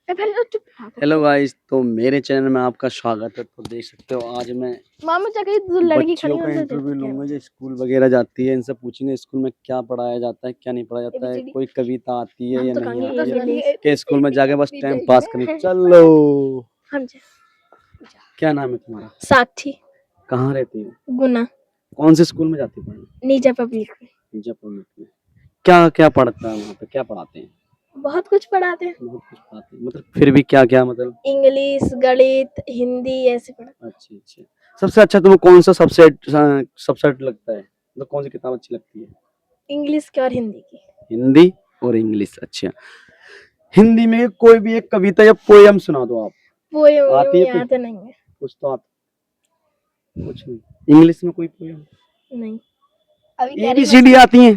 पहले तो चुप रहा। हेलो गाइस, तो मेरे चैनल में आपका स्वागत है। तो देख सकते हो आज मैं मामा जाके तो लड़की खड़ी बच्चियों का उनसे इंटरव्यू देखो क्या लूंगा जो स्कूल वगैरह जाती है। इनसे पूछेंगे स्कूल में क्या पढ़ाया जाता है, क्या नहीं पढ़ाया जाता है, ABCD कोई कविता आती है हम या तो नहीं कहेंगे आती है, इंग्लिश के स्कूल में जाके बस टाइम पास करने। चलो, हम क्या नाम है तुम्हारा? साक्षी कहाँ रहती हो? गुना कौन से स्कूल में जाती हो पढ़ने? नीचा पब्लिक में मिर्जापुर में। क्या क्या पढ़ता है वहाँ पे, क्या पढ़ाते हैं? बहुत कुछ पढ़ाते हैं। बहुत कुछ पढ़ाते हैं, मतलब फिर भी क्या क्या, मतलब? इंग्लिश, गणित, हिंदी ऐसे पढ़ाते अच्छा अच्छा। सबसे अच्छा तुम्हें कौन सा सब्जेक्ट लगता है, मतलब कौन सी किताब अच्छी लगती है? हैं। इंग्लिश की और हिंदी की। हिंदी और इंग्लिश। अच्छा, हिंदी में कोई भी एक कविता या पोयम सुना दो आप। वो आती है कोई? याद नहीं है। कुछ तो कुछ नहीं। इंग्लिश में कोई पोयम? नहीं अभी कह रही एबीसीडी आती है?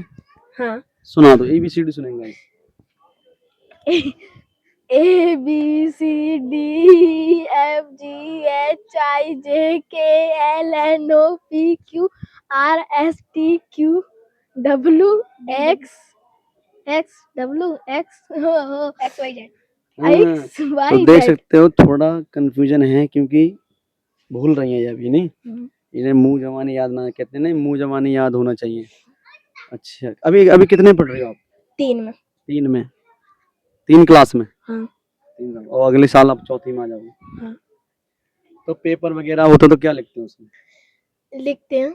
हाँ। सुना दो, एबीसीडी सुनेंगे। ABCDFGHIJKLMNOPQRSTQWXXYZ तो देख सकते हो थोड़ा कंफ्यूजन है क्योंकि भूल रही है ये अभी नहीं। इन्हें मुंह जबानी याद ना, कहते हैं ना, मुंह जबानी याद होना चाहिए। अच्छा, अभी अभी कितने पढ़ रही हो आप? 3 में। 3 में? 3 क्लास में? हाँ। 3 में। और अगले साल आप चौथी में आ जाओगे। हाँ। तो पेपर वगैरह होता तो क्या लिखते हो उसमें? लिखते हैं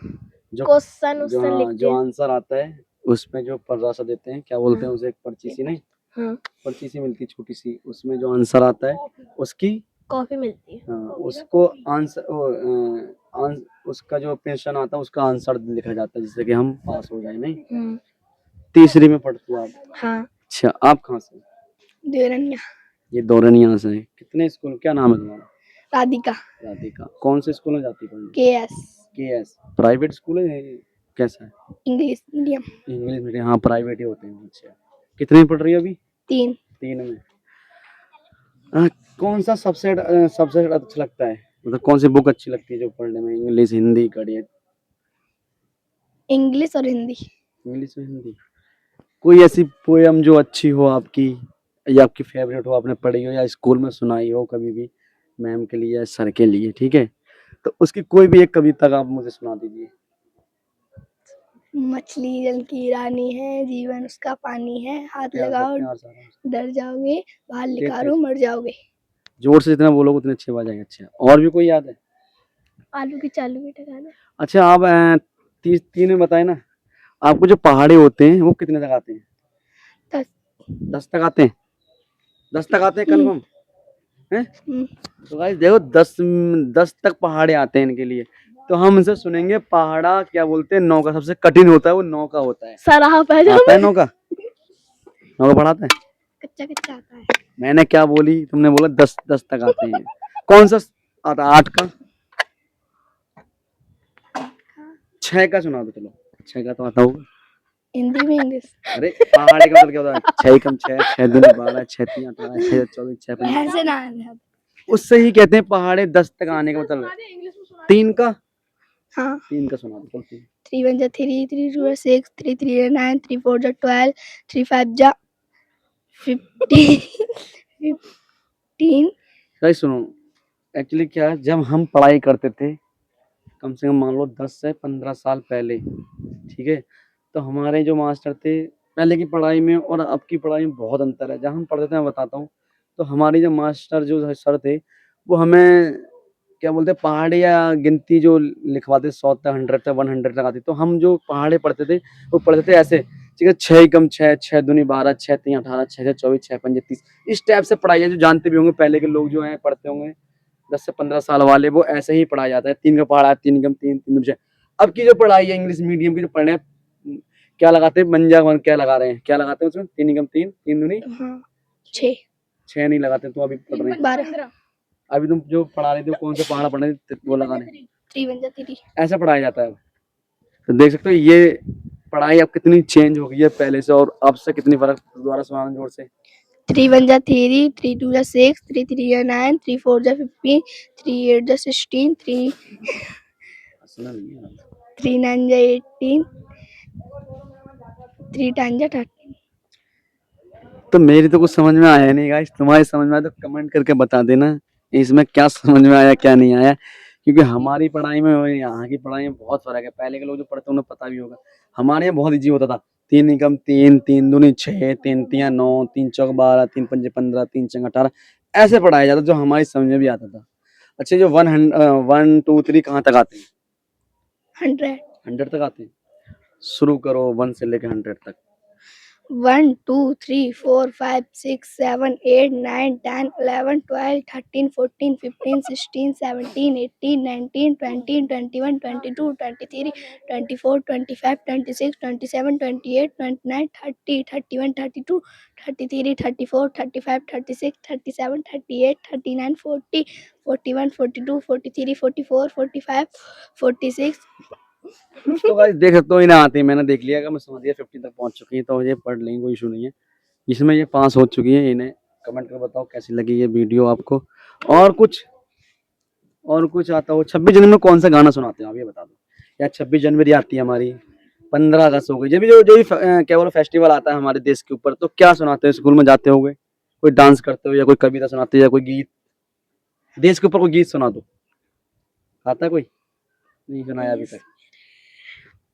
जो क्वेश्चन जो, हाँ, लिखते जो हैं। आंसर आता है उसमें जो पर्रासा देते हैं, क्या बोलते हैं उसे, एक पर्ची सी नहीं? हाँ। पर्ची सी मिलती छोटी सी, उसमें जो आंसर आता है उसकी कॉफी मिलती है। हाँ, उसको आंसर उसका जो क्वेश्चन आता है उसका आंसर लिखा जाता है जिससे कि हम पास हो जाए नहीं। तीसरी में पढ़ती हो आप? हाँ। अच्छा, आप कहाँ से? देवरनिया। ये दौरनिया से है। कितने स्कूल, क्या नाम है तुम्हारा? राधिका। राधिका। कौन से स्कूल में जाती है? KS केएस प्राइवेट स्कूल है कैसा है? English medium. इंग्लिश मीडियम, हाँ प्राइवेट ही होते हैं। अच्छा, कितने में पढ़ रही है अभी? 3। 3 में। कौन सा सबसे अच्छा लगता है, मतलब कौन सी बुक अच्छी लगती है जो पढ़ने में? इंग्लिश, हिंदी, गणित? इंग्लिश और हिंदी। इंग्लिश और हिंदी। कोई ऐसी पोयम जो अच्छी हो आपकी या आपकी फेवरेट हो, आपने पढ़ी हो या स्कूल में सुनाई हो कभी भी, मैम के लिए या सर के लिए, ठीक है? तो उसकी कोई भी एक कविता का आप मुझे सुना दीजिए। मछली जल की रानी है, जीवन उसका पानी है, हाथ लगाओ डर जाओगे, बाहर निकालो मर जाओगे। जोर से जितना बोलोगे उतनी अच्छी आवाज आएगी। अच्छा, और भी कोई याद है? आलू की चालू बेटा गाना। अच्छा, आप 3 में बताए ना, आपको जो पहाड़े होते हैं वो कितने तक आते हैं? 10। 10 तक आते हैं? 10 तक आते हैं कन्फर्म है? हम्म। तो गाइस देखो, 10 तक पहाड़े आते हैं इनके लिए। तो हम इनसे सुनेंगे पहाड़ा क्या बोलते हैं, नौका सबसे कठिन होता है वो नौका होता है। सराहा आता है नौका? नौका पढ़ाता है? कच्चा कच्चा आता है। मैंने क्या बोली, तुमने बोला 10 तक आते हैं। कौन सा आता है? 8 का? 6 का सुना दो चलो। 6 का तो आता होगा हिंदी में इंग्लिश। अरे पहाड़े का मतलब क्या होता है? 6 कम 6, 6 दूनी 12, 6 तीन 18, 6 24, 6 ऐसे ना उससे ही कहते हैं पहाड़े 10 तक आने का मतलब। 3 का? हाँ 3 का सुना दो। 3 1 3 3 2 6 3 3 9 3 4 12 3 5 15 15। सही सुनो, एक्चुअली क्या है, जब हम पढ़ाई करते थे कम से कम मान लो 10 से 15 साल पहले, ठीक है, तो हमारे जो मास्टर थे, पहले की पढ़ाई में और अब की पढ़ाई में बहुत अंतर है। जब हम पढ़ते थे मैं बताता हूँ, तो हमारी जो मास्टर जो सर थे वो हमें क्या बोलते हैं, पहाड़े या गिनती जो लिखवाते 100 तक 100 तक 100 तक आती, तो हम जो पहाड़े पढ़ते थे वो पढ़ते थे ऐसे, ठीक है, 6 कम 6, 6 दूनी 12, 6 तीन 18, 6 24, 6 पंजे 30, इस टाइप से पढ़ाई है। जो जानते भी होंगे पहले के लोग जो हैं पढ़ते होंगे 10 से 15 साल वाले, वो ऐसे ही पढ़ाया जाता है। 3 का पहाड़ा, 3 कम 3, 3 6। अब की जो पढ़ाई है इंग्लिश मीडियम की जो पढ़ रहे हैं, क्या लगाते हैं, मंजा क्या लगा रहे हैं, क्या लगाते हैं उसमें? 3 कम 3, 3 दूनी 6। 6 नहीं लगाते, तो अभी पढ़ रहे हैं 12। अभी तुम जो पढ़ा रहे थे कौन सा पहाड़ा पढ़ रहे थे वो लगा रहे हैं। 3 1 3। ऐसा पढ़ाया जाता है। तो देख सकते हो ये पढ़ाई अब कितनी चेंज हो गई है पहले से और अब से, कितनी फर्क। दोबारा सुनाना जोर से। 3 1 3 3 2 6 3 3 9 3 4 15 3 8 16 3 3 9 18 3 10 13। तो मेरी तो कुछ समझ में आया नहीं गाइस, तुम्हारी समझ में आया तो कमेंट करके बता देना इसमें क्या समझ में आया क्या नहीं आया, क्योंकि हमारी पढ़ाई में और यहाँ की पढ़ाई में बहुत फर्क है। पहले के लोग जो पढ़ते हैं उन्हें पता भी होगा। हमारे यहाँ बहुत इजी होता था, 3 एकम 3, 3 दूनी 6, 3 तियां 9, 3 चौक 12, 3 पंजे 15, 3 चंग 18, ऐसे पढ़ाया जाता जो हमारी समझ में भी आता था। अच्छा, जो 1 2 3 कहाँ तक आते हैं? 100 100 तक आते हैं। शुरू करो 1 से लेकर 100 तक। 1 2 3 4 5 6 7 8 9 10 11 12 13 14 15 16 17 18 19 20 21 22 23 24 25 26 27 28 29 30 31 32 33 34 35 36 37 38 39 40 41 42 43 44 45 46 तो गाइस देख सकते हो इन्हें आती है, मैंने देख लिया कि मैं समझ गया 50 तक पहुंच चुकी है, तो ये पढ़ लेंगे, कोई इशू नहीं है। इसमें ये पास हो चुकी है। इन्हें कमेंट कर बताओ कैसी लगी ये वीडियो आपको। और कुछ आता हो। 26 जनवरी में कौन सा गाना सुनाते हो आप ये बता दो। या 26 जनवरी आती है हमारी, 15 अगस्त हो गई, जब भी जो भी क्या बोलो फेस्टिवल आता है हमारे देश के ऊपर, तो क्या सुनाते हो? स्कूल में जाते होगे, कोई डांस करते हो या कोई कविता सुनाते हो या कोई गीत, देश के ऊपर कोई गीत सुना दो। आता है कोई? नहीं सुनाया अभी तक।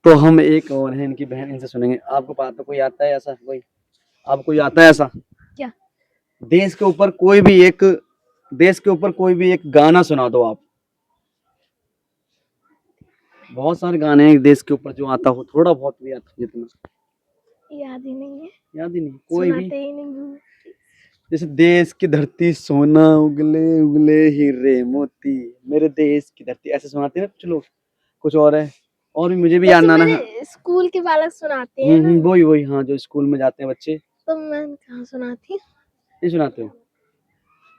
तो हम एक और है इनकी बहन, इनसे सुनेंगे। आपको पता कोई आता है ऐसा? कोई आपको कोई आता है ऐसा? क्या? देश के ऊपर कोई भी एक गाना सुना दो आप। बहुत सारे गाने हैं देश के ऊपर जो आता हो, थोड़ा बहुत भी आता हो जितना। याद ही नहीं है, याद ही नहीं कोई भी? सुनाते ही नहीं। जैसे देश की धरती सोना उगले उगले हीरे मोती, मेरे देश की धरती, ऐसे सुनाते हैं ना कुछ लोग। कुछ और है, और भी मुझे भी याद ना ना। स्कूल के बालक सुनाते हैं ना। वही हाँ, जो स्कूल में जाते हैं बच्चे। तो मैं कहाँ सुनाती? नहीं सुनाते हो?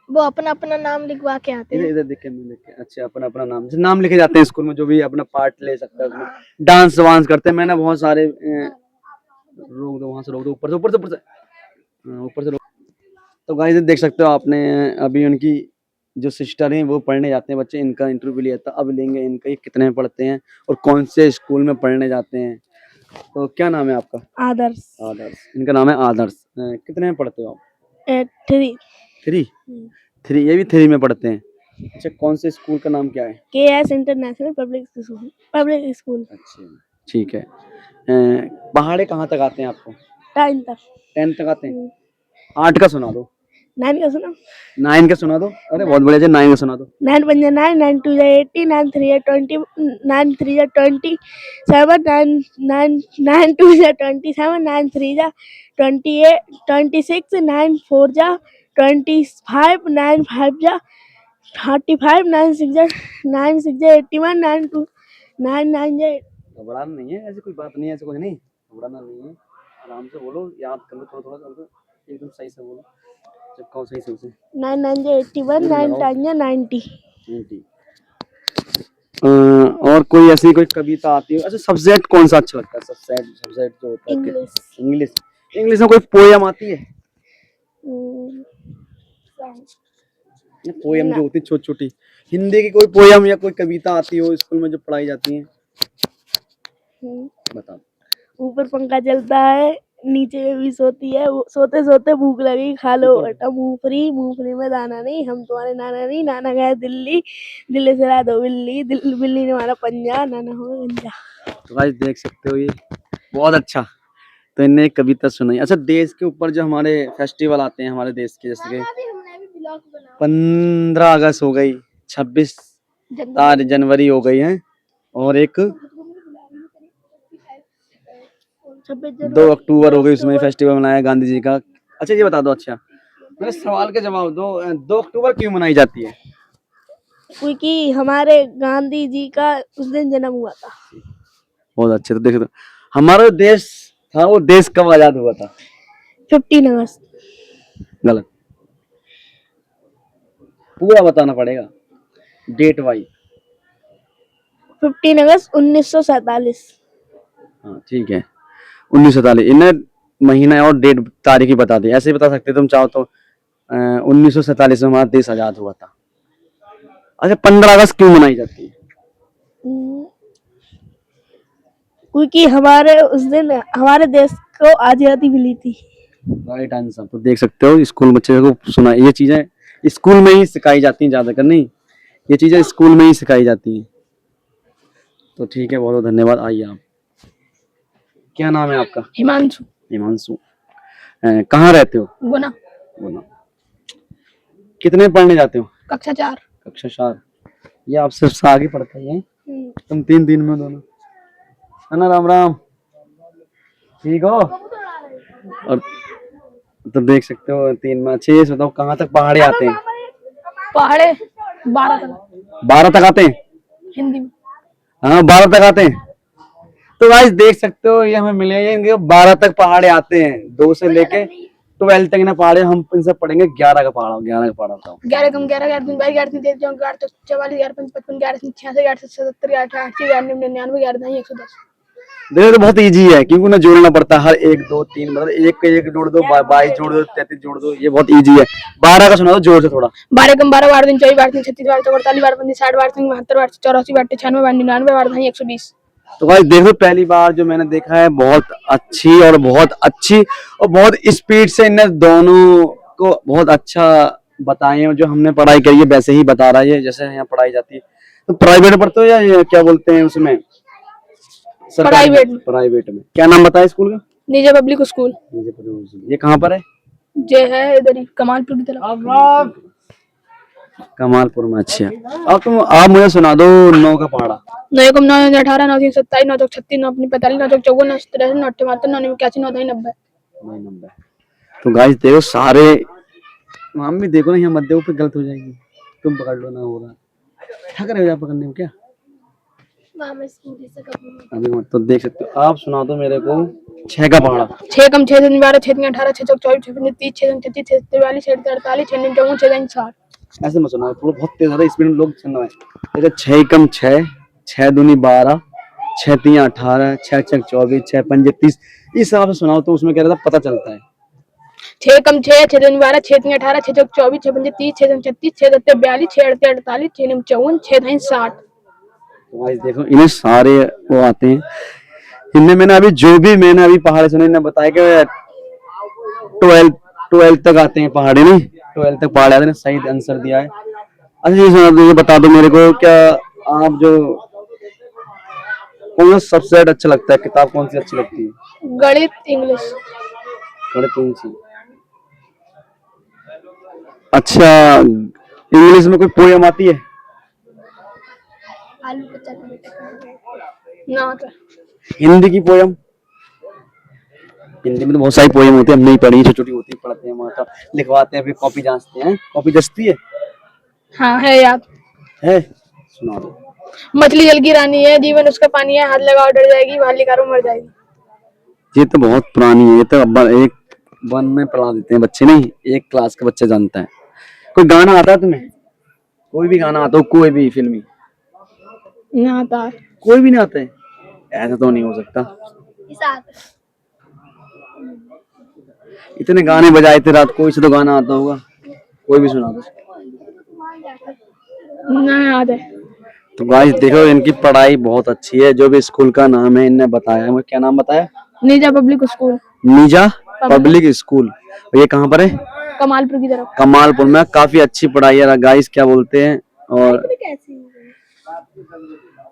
वो अपना अपना नाम लिखवा के आते इधर हैं। इधर देख के मैं लिख के, अच्छा अपना अपना नाम, जैसे नाम लिखे जाते हैं स्कूल में, जो भी अपना पार्ट ले सकता है उसमें। डांस वांस करते हैं, मैंने बहुत सारे रोक दो वहां से, रोक दो ऊपर से ऊपर से ऊपर से ऊपर से रोक। तो गाइस देख सकते हो आपने, अभी उनकी जो सिस्टर हैं वो पढ़ने जाते हैं बच्चे, इनका इंटरव्यू लिया था, अब लेंगे इनका, ये कितने में पढ़ते हैं और कौन से स्कूल में पढ़ने जाते हैं। तो क्या नाम है आपका? आदर्श। आदर्श, इनका नाम है आदर्श। कितने में पढ़ते हो आप? 3 3, ये भी 3 में पढ़ते हैं। अच्छा, कौन से स्कूल का नाम क्या है? KS international public school. अच्छा, ठीक है। पहाड़े कहाँ तक आते हैं आपको? 10 तक। 10 तक आते हैं। 8 का सुना दो। 9 का सुना। 9 का सुना दो। अरे बहुत बढ़िया, 9 का सुना दो। 9 पंजा 9, 9 2 80, 9 3 20, 9 3 27, 9 2 27, 9 3 28, 26, 9 4 25, 9 5 35, 9 6 81, 9 2 9 9 घबराना नहीं है, ऐसी कोई बात नहीं है, ऐसे कुछ नहीं घबराना नहीं है। आराम से बोलो, याद कर लो थोड़ा थोड़ा, एकदम सही से बोलो, चिपकाओ सही से उसे। 9 9 81, 9 10 90। और कोई ऐसी कोई कविता आती है? अच्छा, सब्जेक्ट कौन सा अच्छा लगता है? सब्जेक्ट जो होता है इंग्लिश। इंग्लिश में कोई पोयम आती है? पोयम जो होती है छोटी छोटी, हिंदी की कोई पोयम या कोई कविता आती हो स्कूल में जो पढ़ाई जाती है? बताओ। ऊपर पंखा चलता है, नीचे बेबी सोती है, सोते सोते भूख लगी, खा लो बेटा मूंगफली में दाना नहीं, हम तुम्हारे नाना नहीं, नाना गए दिल्ली, दिल्ली से ला दो बिल्ली, बिल्ली ने मारा पंजा, नाना हो गंजा। तो गाइस देख सकते हो, ये बहुत अच्छा। तो इन्हें एक कविता सुनाई। अच्छा, देश के ऊपर जो हमारे फेस्टिवल आते हैं हमारे देश के, जैसे कि 15 अगस्त हो गई, 26 जनवरी हो गई है, और एक 2 अक्टूबर हो गई, उसमें फेस्टिवल मनाया गांधी जी का। अच्छा ये बता दो, अच्छा मेरे सवाल के जवाब दो, 2 अक्टूबर क्यों मनाई जाती है? क्योंकि हमारे गांधी जी का उस दिन जन्म हुआ था। बहुत अच्छे। तो देखो, हमारा देश था वो देश कब आजाद हुआ था? 15 अगस्त। गलत, पूरा बताना पड़ेगा डेट वाइज। 15 अगस्त 1947। हाँ ठीक है, 1947। इन्हें महीना और डेट तारीख ही बता दी, ऐसे ही बता सकते तुम चाहो तो। 1947 में हमारा देश आजाद हुआ था। अच्छा, 15 अगस्त क्यों मनाई जाती है? क्योंकि हमारे उस दिन हमारे देश को आजादी मिली थी। Right answer. तो देख सकते हो स्कूल बच्चे को सुना, ये चीजें स्कूल में ही सिखाई जाती हैं, ज्यादातर नहीं, ये चीजें स्कूल में ही सिखाई जाती हैं। तो ठीक है, बहुत बहुत धन्यवाद। आइए आप, क्या नाम है आपका? हिमांशु। हिमांशु। कहाँ रहते हो? गुना। बोला। कितने पढ़ने जाते हो? कक्षा 4। कक्षा 4। ये आपसे सबसे आगे पढ़ता है ये? तुम 3 में दोनों, है ना? राम राम, ठीक हो? और तो देख सकते हो 3 में। अच्छे, ये बताओ कहाँ तक पहाड़े आते हैं? पहाड़े 12 तक। 12 तक आते हैं? हिंदी में। हाँ 12 तक आते हैं। तो गाइस देख सकते हो ये हमें मिले, ये 12 तक पहाड़े आते हैं, 2 से लेके 12 तक ना पहाड़े। हम इनसे पढ़ेंगे 11 का पहाड़ा, 11 का पहाड़ा बताओ। 11 कम 11 11 3 22 11 3 13 11 तो 44 11 5 55 11 86 11 77 11 88 11 99 11 110। देखो तो बहुत इजी है, क्योंकि ना जोड़ना पड़ता है हर 1 2 3, मतलब एक का एक जोड़ दो, 22 जोड़ दो, 33 जोड़ दो, ये बहुत इजी है। 12 का सुना दो जोर से थोड़ा। 12 कम 12 12 3 24 12 3 36 12 48 12 5 60 12 3 72 72 84 92 96 99 12 120। तो भाई देखो पहली बार जो मैंने देखा है, बहुत अच्छी और बहुत अच्छी और बहुत स्पीड से इन दोनों को बहुत अच्छा बताए हैं। जो हमने पढ़ाई करी है वैसे ही बता रहा है ये, जैसे यहाँ पढ़ाई जाती है। तो प्राइवेट पढ़ते हो या ये क्या बोलते हैं उसमें? प्राइवेट में। प्राइवेट में। क्या नाम बताया स्कूल का? निजा पब्लिक स्कूल। ये कहाँ पर है? जे है इधर ही कमालपुर की तरफ। कमालपुर में। अच्छा, अब तुम आप मुझे सुना दो 9 का पहाड़ा। 9 कम 9 18 9 3 27 9 36 9 अपनी 45 9 54 9 63 9 78 9 81 9 90। तो गाइस देखो सारे, हम भी देखो ना, यहाँ मत देखो, पे गलत हो जाएगी। तुम पकड़ लो ना, हो रहा थक रहे हो या पकड़ने में क्या? अभी मत। तो देख सकते हो, आप सुना दो मेरे को 6 का पहाड़ा। 6 कम 6 3 12 6 3 18 6 4 24 6 30 6 36 6 43 6 48 6 54 6 60। ऐसे मत सुना, थोड़ा बहुत तेज ज्यादा स्पीड में लोग सुन रहे हैं। देखो 6 कम 6, 6 दूनी 12, 6 3 18, 6 6 24, 6 5 30, इस हिसाब से सुनाओ तो उसमें क्या रहता पता चलता है। 6 कम 6 6 2 12 6 3 18 6 4 24 6 5 30 6 36 6 7 42 6 8 48 6 9 54 6 9 60। तो गाइस देखो इन्हें सारे वो आते हैं। इनमें मैंने अभी जो भी मैंने अभी पहाड़े सुने, इन्हें बताया कि 12 तक आते हैं पहाड़े, नहीं 12 तक पहाड़े आते हैं। सही आंसर दिया है। अच्छा ये सुना दो, ये बता दो मेरे को, क्या आप जो कौन सा सबसे ज्यादा अच्छा लगता है, किताब कौन सी अच्छी लगती है? गणित इंग्लिश। गणित कौन सी? अच्छा, इंग्लिश में कोई पोयम आती है? ना हिंदी की पोयम? हिंदी में तो बहुत सारी पोयम होती है, हम नहीं पढ़ी, छोटी छोटी होती है, पढ़ते हैं माता लिखवाते हैं, फिर कॉपी जांचते हैं। कॉपी जचती है? हाँ है याद है, सुना दो। मछली जल की रानी है, जीवन उसका पानी है, हाथ लगाओ डर जाएगी, बाहर निकालो मर जाएगी। ये तो बहुत पुरानी है, ये तो अब एक 1 में पढ़ा देते हैं बच्चे, नहीं 1 क्लास का बच्चा जानता है। कोई गाना आता है तुम्हें? कोई भी गाना आता हो, कोई भी फिल्मी? ना आता है। कोई भी नहीं आता है? ऐसा तो नहीं हो सकता। इतने गाने बजाए थे रात, कोई से तो गाना आता होगा, कोई भी सुना दो। ना याद है। तो गाइस देखो इनकी पढ़ाई बहुत अच्छी है। जो भी स्कूल का नाम है इनने बताया है, क्या नाम बताया? निजा पब्लिक स्कूल। निजा पब्लिक स्कूल। ये कहाँ पर है? कमालपुर की तरफ। कमालपुर में। काफी अच्छी पढ़ाई है गाइस, क्या बोलते हैं। और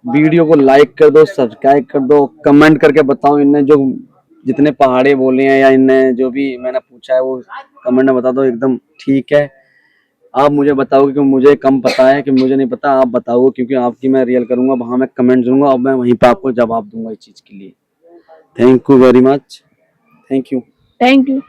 वीडियो को लाइक कर दो, सब्सक्राइब कर दो, कमेंट करके बताओ इनने जो जितने पहाड़े बोले हैं या इनने जो भी मैंने पूछा है वो कमेंट में बता दो, एकदम ठीक है। आप मुझे बताओगे कि मुझे कम पता है कि मुझे नहीं पता, आप बताओ, क्योंकि आपकी मैं रियल करूंगा, वहां मैं कमेंट दूंगा और मैं वहीं पे आपको जवाब दूंगा इस चीज के लिए। Thank you very much. Thank you. Thank you.